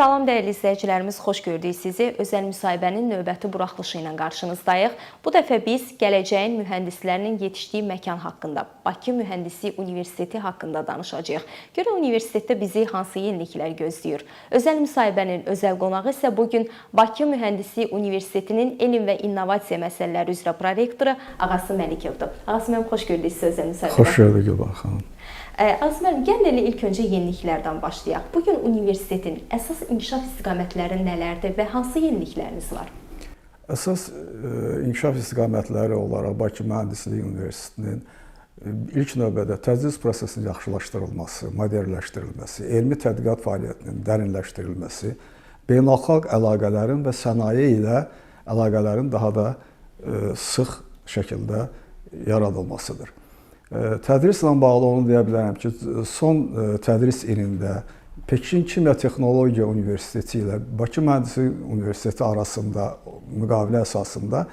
Salam dəyərli izləyicilərimiz, xoş gördük sizi. Özəl müsahibənin növbəti buraxılışı ilə qarşınızdayıq. Bu dəfə biz gələcəyin mühəndislərinin yetişdiyi məkan haqqında, Bakı Mühəndislik Universiteti haqqında danışacağıq. Görək universitetdə bizi hansı yeniliklər gözləyir. Özəl müsahibənin özəl qonağı isə bugün Bakı Mühəndislik Universitetinin elm və innovasiya məsələləri üzrə prorektoru Ağası Məlikovdur. Ağası müəllim, xoş gördük sizi özəl müsahibədə. Xoş gördük Gülbahar xanım. Ağası müəllim, gəlin elə ilk öncə yeniliklərdən başlayaq. Bugün universitetin əsas inkişaf istiqamətləri nələrdir və hansı yenilikləriniz var? Əsas inkişaf istiqamətləri olaraq Bakı Mühəndislik Universitetinin ilk növbədə tədris prosesinin yaxşılaşdırılması, modelləşdirilməsi, elmi tədqiqat fəaliyyətinin dərinləşdirilməsi, beynəlxalq əlaqələrin və sənaye ilə əlaqələrin daha da sıx şəkildə yaradılmasıdır. Tədrislə bağlı onu deyə bilərəm ki, son tədris ilində Pekin Kimya Texnologiya Universiteti ilə Bakı Mühəndislik Universiteti arasında müqavilə əsasında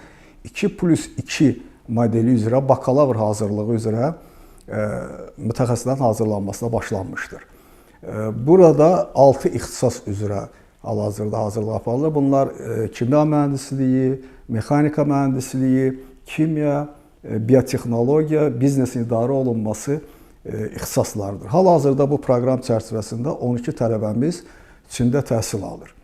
2+2 modeli üzrə bakalavr hazırlığı üzrə mütəxəssislərin hazırlanmasına başlanmışdır. Burada 6 ixtisas üzrə hal-hazırda hazırlıq aparılır. Bunlar kimya mühəndisliyi, mexanika mühəndisliyi, kimya, biotexnologiya, biznes idarə olunması ixtisaslardır. Hal-hazırda bu proqram çərçivəsində 12 tələbəmiz Çində təhsil alır.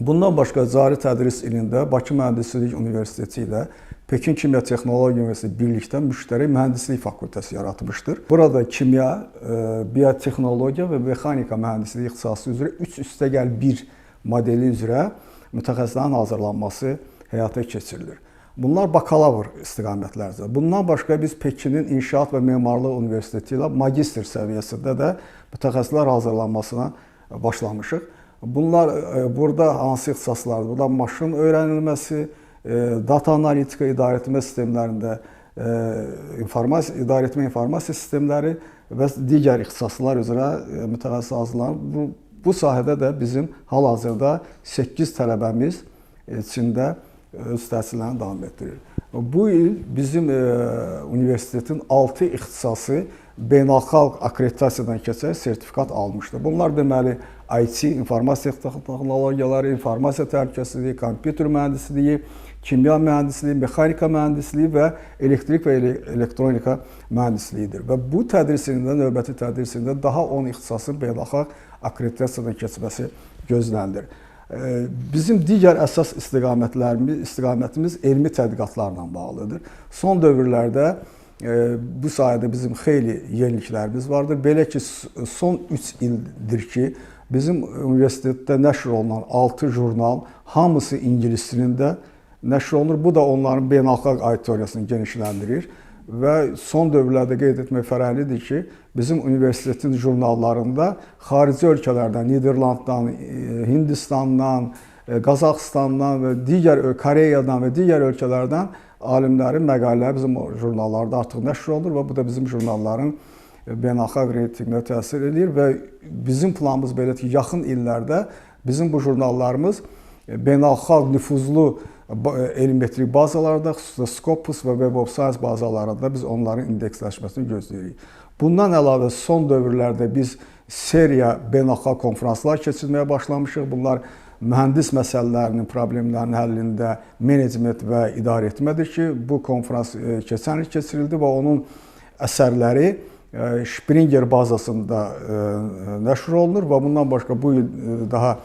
Bundan başqa cari tədris ilində Bakı Mühəndislik Universiteti ilə Pekin Kimya Texnologiya Universiteti birlikdə müştərək mühəndislik fakültəsi yaratmışdır. Burada kimya, biotexnologiya və mexanika mühəndisliyi ixtisası üzrə 3+1 modeli üzrə mütəxəssislərin hazırlanması həyata keçirilir. Bunlar bakalavr istiqamətlərdir. Bundan başqa biz Pekinin İnşaat və Memarlıq Universiteti ilə magistr səviyyəsində də mütəxəssislər hazırlanmasına başlamışıq. Bunlar burada hansı ixtisaslardır? Burada maşın öyrənilməsi, data analitika idarəetmə sistemlərində idarəetmə informasiya sistemləri və digər ixtisaslar üzrə mütəxəssis hazırlanır. Bu sahədə də bizim hal-hazırda 8 tələbəmiz içində öz təhsillərini davam etdirir. Bu il bizim universitetin 6 ixtisası beynəlxalq akkreditasiyadan keçərək sertifikat almışdır. Bunlar deməli IT, informasiya texnologiyaları, informasiya təhlükəsizliyi, kompüter mühəndisliyi, kimya mühəndisliyi, mexanika mühəndisliyi və elektrik və elektronika mühəndisliyidir. Və bu tədris ilində, növbəti tədris ilində daha 10 ixtisasın beynəlxalq akkreditasiyadan keçməsi gözlənilir. Bizim digər əsas istiqamətimiz elmi tədqiqatlarla bağlıdır. Son dövrlərdə bu sayədə bizim xeyli yeniliklərimiz vardır. Belə ki, son 3 ildir ki, bizim universitetdə nəşr olunan 6 jurnal hamısı ingilis dilində nəşr olunur. Bu da onların beynəlxalq auditoriyasını genişləndirir. Və son dövrlərdə qeyd etmək fərəhlidir ki, bizim universitetin jurnallarında xarici ölkələrdən, Niderlanddan, Hindistandan, Qazaxıstandan və digər Koreyadan və digər ölkələrdən alimlərin məqalələri bizim jurnallarda artıq nəşr olunur və bu da bizim jurnalların beynəlxalq reytinqinə təsir edir və bizim planımız belə ki, yaxın illərdə bizim bu jurnallarımız beynəlxalq nüfuzlu elm-metrik bazalarda, xüsusilə Scopus və Web of Science bazalarında biz onların indeksləşməsini gözləyirik. Bundan əlavə son dövrlərdə biz seriya beynəlxalq konferanslar keçirməyə başlamışıq. Bunlar mühəndis məsələlərinin, problemlərinin həllində menecment və idarəetmədir ki, bu konferans keçən il keçirildi və onun əsərləri Springer bazasında nəşr olunur və bundan başqa bu il daha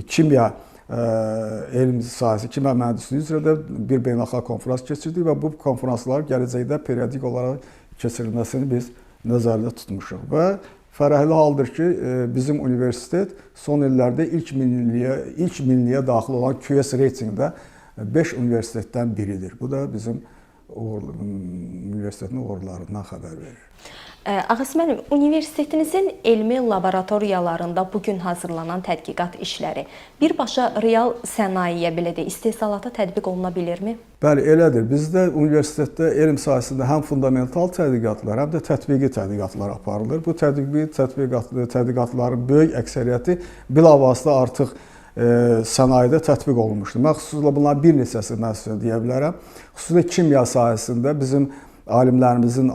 kimya elm sahəsi, kimya mühəndisliyi üzrə də bir beynəlxalq konferans keçirdik və bu konferanslar gələcəkdə periodik olaraq keçirilməsini biz nəzərdə tutmuşuq. Və fərəhli haldır ki, bizim universitet son illərdə ilk minliyə daxil olan QS reytingdə 5 universitetdən biridir. Bu da bizim universitetin uğurlarından xəbər verir. Ağası müəllim, universitetinizin elmi laboratoriyalarında bugün hazırlanan tədqiqat işləri birbaşa real sənayeyə, belə də istehsalata tətbiq oluna bilirmi? Bəli, elədir. Bizdə universitetdə elm sahəsində həm fundamental tədqiqatlar, həm də tətbiqi tədqiqatlar aparılır. Bu tətbiqi tədqiqatların böyük əksəriyyəti bilavasitə artıq sənayedə tətbiq olunmuşdur. Mən xüsusilə bunların bir neçəsi mən deyə bilərəm. Xüsusilə kimya sahəsində bizim alimlərimizin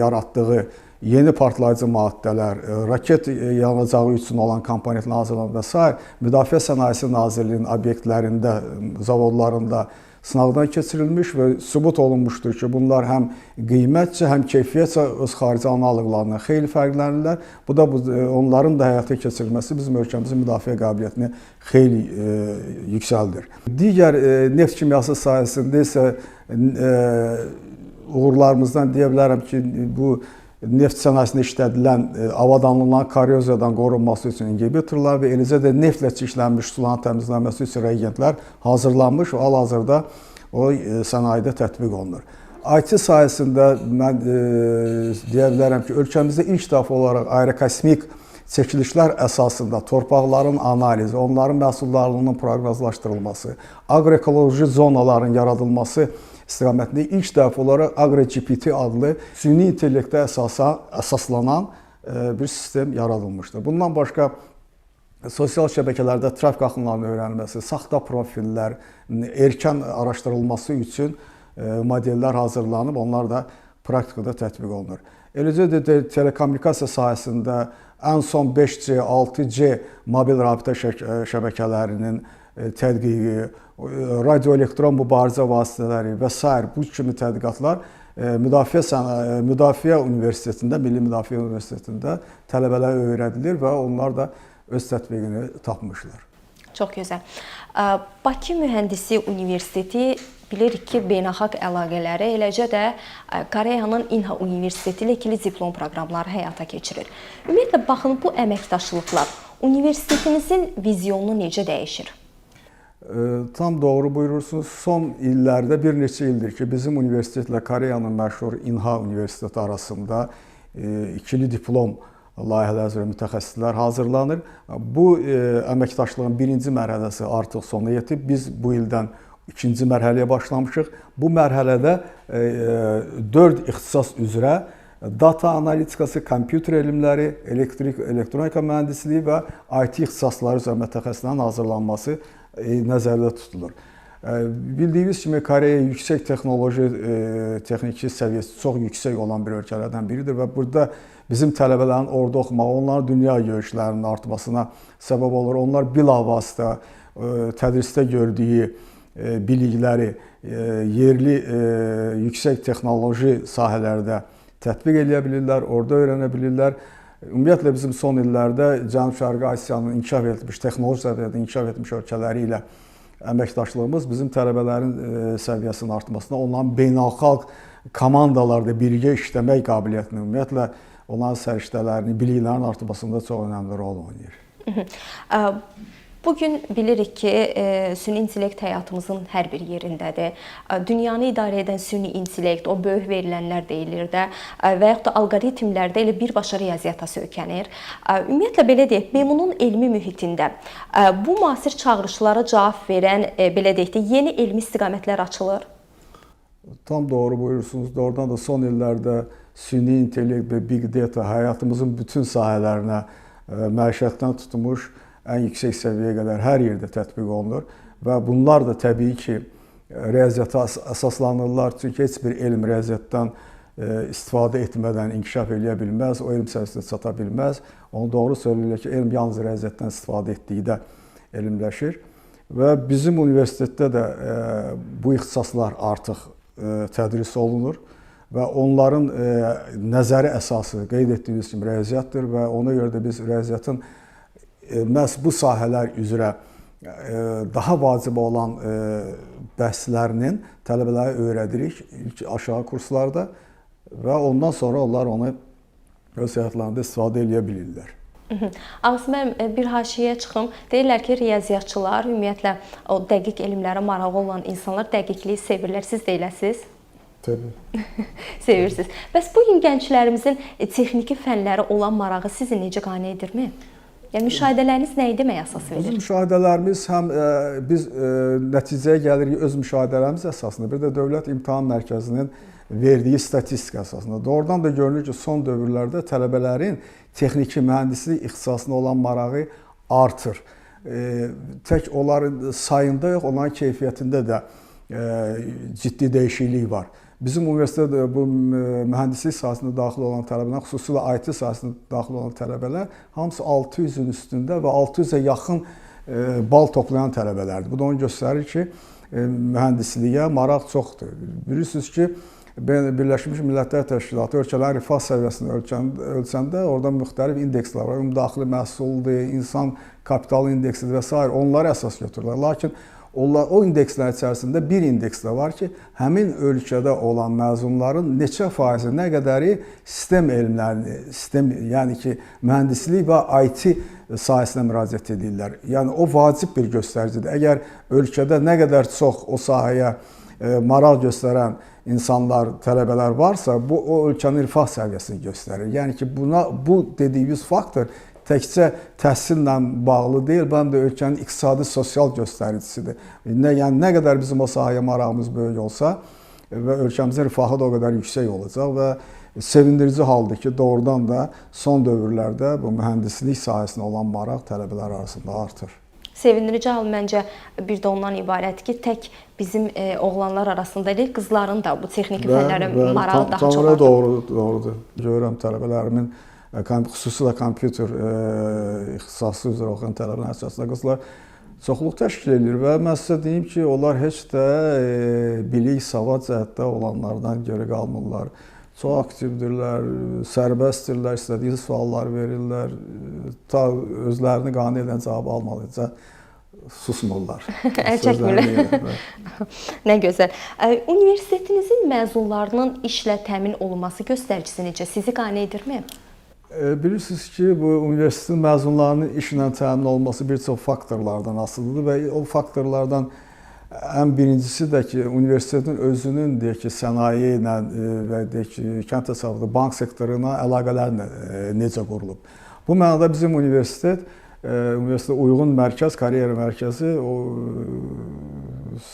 yaratdığı yeni partlayıcı maddələr, raket yanacağı üçün olan komponentlər hazırlanır və s. Müdafiə Sənayesi Nazirliyinin obyektlərində, zavodlarında sınaqdan keçirilmiş və sübut olunmuşdur ki, bunlar həm qiymətcə, həm keyfiyyətcə öz xarici analıqlarından xeyli fərqlənirlər. Bu da onların da həyata keçirilməsi bizim ölkəmizin müdafiə qabiliyyətini xeyli yüksəldir. Digər neft kimyası sahəsində isə uğurlarımızdan deyə bilərəm ki, bu neft sənayesində işlədilən avadanlıqların korroziyadan qorunması üçün inhibitorlar və eləcə də neftlə çirklənmiş suların təmizlənməsi üçün reagentlər hazırlanmış və hal-hazırda o sənayedə tətbiq olunur. IT sahəsində mən deyə bilərəm ki, ölkəmizdə ilk dəfə olaraq aerokosmik çəkilişlər əsasında torpaqların analizi, onların məhsuldarlığının proqnozlaşdırılması, aqroekoloji zonaların yaradılması istiqamətində ilk dəfə olaraq AgroGPT adlı süni intellektə əsaslanan bir sistem yaradılmışdır. Bundan başqa sosial şəbəkələrdə trafik axınlarının öyrənilməsi, saxta profillər, erkən araşdırılması üçün modellər hazırlanıb, onlar da praktikada tətbiq olunur. Eləcə də telekommunikasiya sahəsində ən son 5G, 6G mobil rabitə şəbəkələrinin tədqiqi, radioelektron mübarizə vasitələri və s. bu kimi tədqiqatlar Müdafiə Universitetində, Milli Müdafiə Universitetində tələbələrə öyrədilir və onlar da öz tətbiqini tapmışlar. Çox gözəl. Bakı Mühəndisi Universiteti bilirik ki, beynəlxalq əlaqələri, eləcə də Koreyanın İNHA Universiteti ilə ikili diplom proqramları həyata keçirir. Ümumiyyətlə, baxın, bu əməkdaşlıqlar universitetimizin vizyonunu necə dəyişir? Tam doğru buyurursunuz. Son illərdə bir neçə ildir ki, bizim universitetlə Koreyanın məşhur İNHA Universiteti arasında ikili diplom layihələri üzrə mütəxəssislər hazırlanır. Bu əməkdaşlığın birinci mərhələsi artıq sona yetib. Biz bu ildən ikinci mərhələyə başlamışıq. Bu mərhələdə 4 ixtisas üzrə data analitikası, kompüter elmləri, elektronika mühəndisliyi və IT ixtisasları üzrə mütəxəssislərin hazırlanması nəzərdə tutulur. Bildiyiniz kimi Koreya yüksək texnoloji, texniki səviyyəsi çox yüksək olan bir ölkələrdən biridir və burada bizim tələbələrin orada oxumağı, onların dünya görüşlərinin artmasına səbəb olur. Onlar bilavasitə tədrisdə gördüyü bilikləri yerli yüksək texnoloji sahələrdə tətbiq edə bilirlər, orada öyrənə bilirlər. Ümumiyyətlə bizim son illərdə Cənub-Şərqi Asiyanın inkişaf etmiş, texnoloji səviyyədə inkişaf etmiş ölkələri ilə əməkdaşlığımız bizim tələbələrin səviyyəsinin artmasına, onların beynəlxalq komandalarda birgə işləmək qabiliyyətini, ümumiyyətlə onların səriştələrini, biliklərin artmasında çox önəmli rol oynayır. Bugün bilirik ki, süni intellekt həyatımızın hər bir yerindədir. Dünyanı idarə edən süni intellekt, o böyük verilənlər deyilir də və yaxud da alqoritmlərdə elə birbaşa riyaziyyata söykənir. Ümumiyyətlə, belə deyək, Memunun elmi mühitində bu müasir çağırışlara cavab verən, belə deyək də, yeni elmi istiqamətlər açılır. Tam doğru buyurursunuz. Doğrudan da son illərdə süni intellekt və big data həyatımızın bütün sahələrinə məişətdən tutmuş, ən yüksək səviyyəyə qədər hər yerdə tətbiq olunur və bunlar da təbii ki, riyaziyyata əsaslanırlar. Çünki heç bir elm riyaziyyatdan istifadə etmədən inkişaf edə bilməz, o elm səviyyəsinə çata bilməz. Onu doğru söyləyirlər ki, elm yalnız riyaziyyatdan istifadə etdikdə elmləşir və bizim universitetdə də bu ixtisaslar artıq tədris olunur və onların nəzəri əsası qeyd etdiyiniz kimi riyaziyyatdır və ona görə də biz riyaziyyatın məhz bu sahələr üzrə daha vacib olan bəhslərinin tələbələrə öyrədirik ilk aşağı kurslarda və ondan sonra onlar onu öz həyatlarında istifadə edə bilirlər. Ağzı mən bir haşiyə çıxım. Deyirlər ki, riyaziyyatçılar, ümumiyyətlə o dəqiq elmlərə marağı olan insanlar dəqiqliyi sevirlər. Siz deyiləsiniz? Təbii. Sevirsiniz. Bəs bugün gənclərimizin texniki fənləri olan marağı sizi necə qane edirmi? Yəni müşahidələriniz nəyi demək əsas verir? Bizim müşahidələrimiz həm biz nəticəyə gəlirik öz müşahidələrimiz əsasında, bir də Dövlət İmtahan Mərkəzinin verdiyi statistika əsasında. Doğrudan da görünür ki, son dövrlərdə tələbələrin texniki mühəndislik ixtisasına olan marağı artır. Tək onların sayında yox, onların keyfiyyətində də ciddi dəyişiklik var. bizim universitetdə bu mühəndislik sahəsində daxil olan tələbələr, xüsusilə IT sahəsində daxil olan tələbələr hamısı 600-ün üstündə və 600-ə yaxın bal toplayan tələbələrdir. Bu da onu göstərir ki, mühəndisliyə maraq çoxdur. Bilirsiniz ki, Birləşmiş Millətlər Təşkilatı ölkələrin rifah səviyyəsini ölçəndə orada müxtəlif indekslər var. Ümumdaxili məhsuldur, insan kapitalı indeksidir və s. Onları əsas götürürlər. Lakin o indekslər içərisində bir indeks də var ki, həmin ölkədə olan məzunların neçə faizi, nə qədəri sistem elmlərini, yəni ki, mühəndislik və IT sahəsinə müraciət edirlər. Yəni, o vacib bir göstəricidir. Əgər ölkədə nə qədər çox o sahəyə maraq göstərən insanlar, tələbələr varsa, bu o ölkənin rifah səviyyəsini göstərir. Yəni ki, bu dediyimiz faktor təkcə təhsillə bağlı deyil, həm də ölkənin iqtisadi, sosial göstəricisidir. Yəni, nə qədər bizim o sahəyə marağımız böyük olsa və ölkəmizin rifahı da o qədər yüksək olacaq və sevindirici haldır ki, doğrudan da son dövrlərdə bu mühəndislik sahəsinə olan maraq tələbələr arasında artır. Sevindirici hal məncə bir də ondan ibarət ki, tək bizim oğlanlar arasında deyil, qızların da bu texniki fənlərə marağı daha çox artır. Doğrudur. Görürəm tələbələrimin xüsusilə kompüter ixtisası üzrə oxuyan tələbələrin əsasında qızlar çoxluq təşkil edir və mən sizə deyim ki, onlar heç də bilik, savad cəhətdə olanlardan geri qalmırlar. Çox aktivdirlər, sərbəstdirlər, istədiyi suallar verirlər, ta özlərini qane edən cavabı almalıca susmurlar. Əl çəkmirlər. Nə gözəl. Universitetinizin məzunlarının işlə təmin olunması göstəricisi necə? Sizi qane edirmi? Bilirsiniz ki, bu universitetin məzunlarının işlə təmin olunması bir çox faktorlardan asılıdır və o faktorlardan ən birincisi də ki, universitetin özünün deyək ki, sənaye ilə və deyək ki, kənd təsərrüfatı, bank sektoruna əlaqələrlə necə qurulub. Bu mənada bizim universitetə uyğun mərkəz, karyera mərkəzi o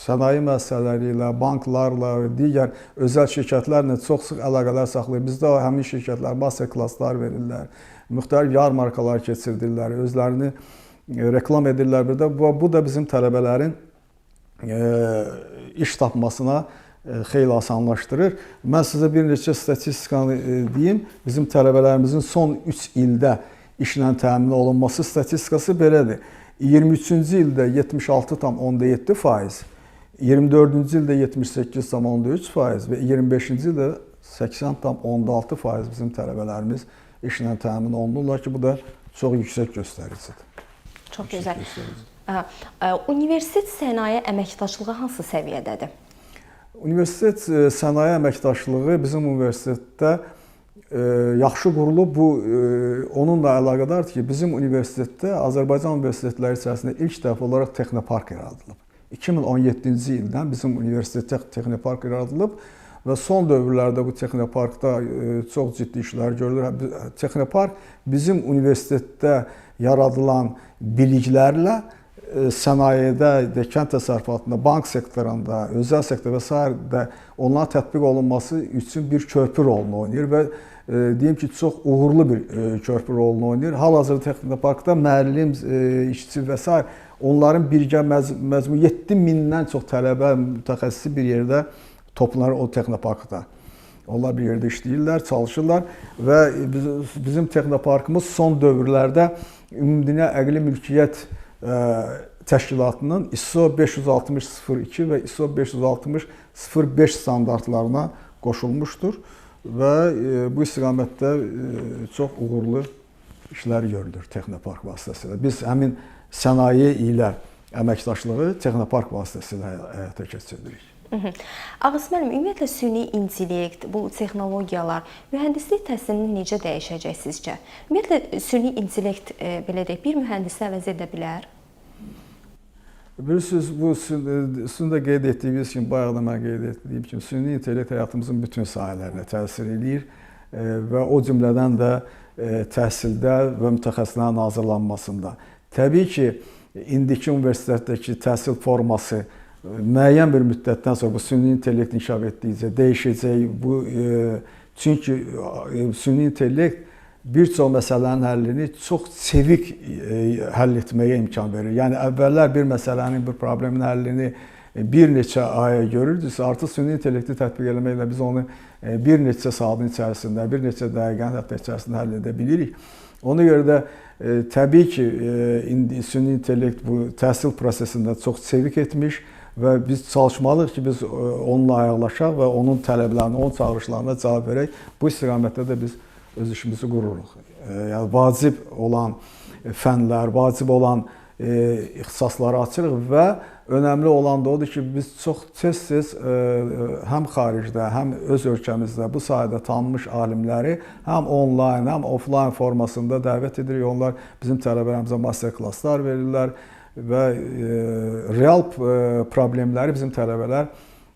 sənaye müəssisələri ilə, banklarla, digər özəl şirkətlərlə çox sıx əlaqələr saxlayır. Bizdə həmin şirkətlər master klasslar verirlər, müxtəlif yarmarkalar keçirdirlər, özlərini reklam edirlər. Bu da bizim tələbələrin iş tapmasına xeyli asanlaşdırır. Mən sizə bir neçə statistikanı deyim. Bizim tələbələrimizin son 3 ildə işlə təmin olunması statistikası belədir. 23-cü ildə 76,7%, 24-cü ildə 78,3% və 25-ci ildə 80,6% bizim tələbələrimiz işlə təmin olunurlar ki, bu da çox yüksək göstəricidir. Çox gözəl. Universitet sənaye əməkdaşlığı hansı səviyyədədir? Universitet sənaye əməkdaşlığı bizim universitetdə yaxşı qurulub. Bu onunla əlaqədardır ki, bizim universitetdə Azərbaycan universitetləri içərisində ilk dəfə olaraq texnopark yaradılıb. 2017-ci ildən bizim universitetdə texnopark yaradılıb və son dövrlərdə bu texnoparkda çox ciddi işlər görülür. Texnopark bizim universitetdə yaradılan biliklərlə sənayedə, kənd təsərrüfatında, bank sektorunda, özəl sektor və s. onlara tətbiq olunması üçün bir körpü rolunu oynayır və deyim ki, çox uğurlu bir körpü rolunu oynayır. Hal-hazırda texnoparkda müəllim, işçi və s. onların birgə məcmu 7000-dən çox tələbə, mütəxəssisi bir yerdə toplanır o texnoparkda. Onlar bir yerdə işləyirlər, çalışırlar və bizim texnoparkımız son dövrlərdə Ümumdünya Əqli Mülkiyyət Təşkilatının ISO 560-02 və ISO 560-05 standartlarına qoşulmuşdur və bu istiqamətdə çox uğurlu işlər görülür texnopark vasitəsilə. Biz həmin sənaye ilə əməkdaşlığı texnopark vasitəsilə həyata keçiririk. Ağası müəllim, ümumiyyətlə süni intellekt, bu texnologiyalar mühəndislik təhsilini necə dəyişəcək sizcə? Ümumiyyətlə süni intellekt belə deyək, bir mühəndisi əvəz edə bilər? Bilirsiniz, bu sizin də qeyd etdiyiniz kimi, bayaq da mən qeyd etdiyim kimi, süni intellekt həyatımızın bütün sahələrinə təsir edir və o cümlədən də təhsildə və mütəxəssislərin hazırlanmasında. Təbii ki, indiki universitetdəki təhsil forması müəyyən bir müddətdən sonra bu süni intellekt inkişaf etdikcə dəyişəcək. Çünki süni intellekt bir çox məsələlərin həllini çox çevik həll etməyə imkan verir. Yəni əvvəllər bir məsələnin, bir problemin həllini bir neçə aya görürdüksə, artıq süni intellekti tətbiq etməklə biz onu bir neçə saatın içərisində, bir neçə dəqiqənin hətta içərisində həll edə bilirik. Ona görə də təbii ki, indi süni intellekt bu təhsil prosesində çox çevik etmiş və biz çalışmalıyıq ki, biz onunla ayaqlaşaq və onun tələblərinə, onun çağırışlarına cavab verək. Bu istiqamətdə də biz öz işimizi qururuq. Yəni vacib olan fənlər, vacib olan ixtisasları açırıq və önəmli olan da odur ki, biz çox tez-tez həm xaricdə, həm öz ölkəmizdə bu sahədə tanınmış alimləri həm onlayn, həm offlayn formasında dəvət edirik. Onlar bizim tələbələrimizə master klasslar verirlər və real problemləri bizim tələbələr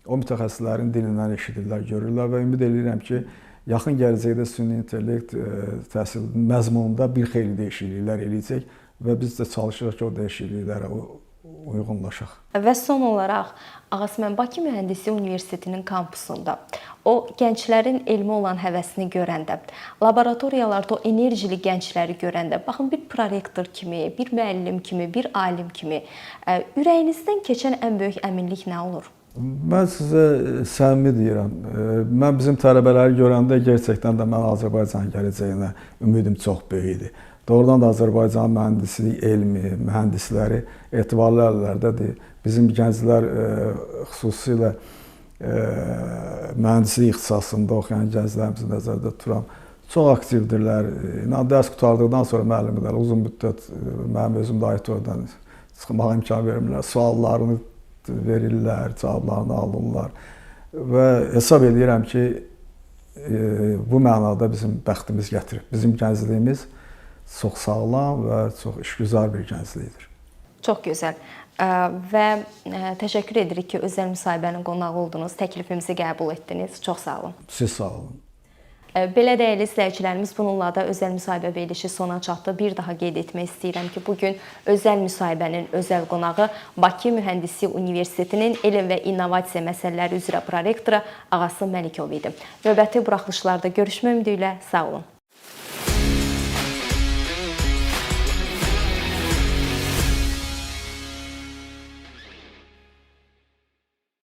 o mütəxəssislərin dilindən eşidirlər, görürlər və ümid edirəm ki, yaxın gələcəkdə süni intellekt təhsil məzmununda bir xeyli dəyişikliklər eləyəcək və biz də çalışırıq ki, o dəyişikliklərə uyğunlaşaq. Və son olaraq Ağasəməd Bakı Mühəndislik Universitetinin kampusunda o gənclərin elmi olan həvəsini görəndə, laboratoriyalarda o enerjili gəncləri görəndə, baxın bir prorektor kimi, bir müəllim kimi, bir alim kimi ürəyinizdən keçən ən böyük əminlik nə olur? Mən sizə səmimi deyirəm. Mən bizim tələbələri görəndə gerçəkdən də mən Azərbaycan gələcəyinə ümidim çox böyük idi. Doğrudan da Azərbaycan mühəndislik elmi, mühəndisləri etibarlı əllərdədir. Bizim gənclər xüsusilə mühəndislik ixtisasında oxuyan gənclərimizi nəzərdə tuturam. Çox aktivdirlər. Dərs qurtardıqdan sonra müəllimlər uzun müddət mənim özüm də auditoriyadan çıxmağa imkan vermirlər. Suallarını verirlər, cavablarını alırlar və hesab edirəm ki, bu mənada bizim bəxtimiz gətirib. Bizim gəncliyimiz çox sağlam və çox işgüzar bir gənclikdir. Çox gözəl. Və təşəkkür edirik ki, özəl müsahibənin qonağı oldunuz, təklifimizi qəbul etdiniz. Çox sağ olun. Siz sağ olun. Belə dəyərli izləyicilərimiz, bununla da özəl müsahibə verilişi sona çatdı. Bir daha qeyd etmək istəyirəm ki, bugün özəl müsahibənin özəl qonağı Bakı Mühəndislik Universitetinin elm və innovasiya məsələləri üzrə prorektoru Ağasəməd Məlikov idi. Növbəti buraxılışlarda görüşmək ümidi ilə sağ olun.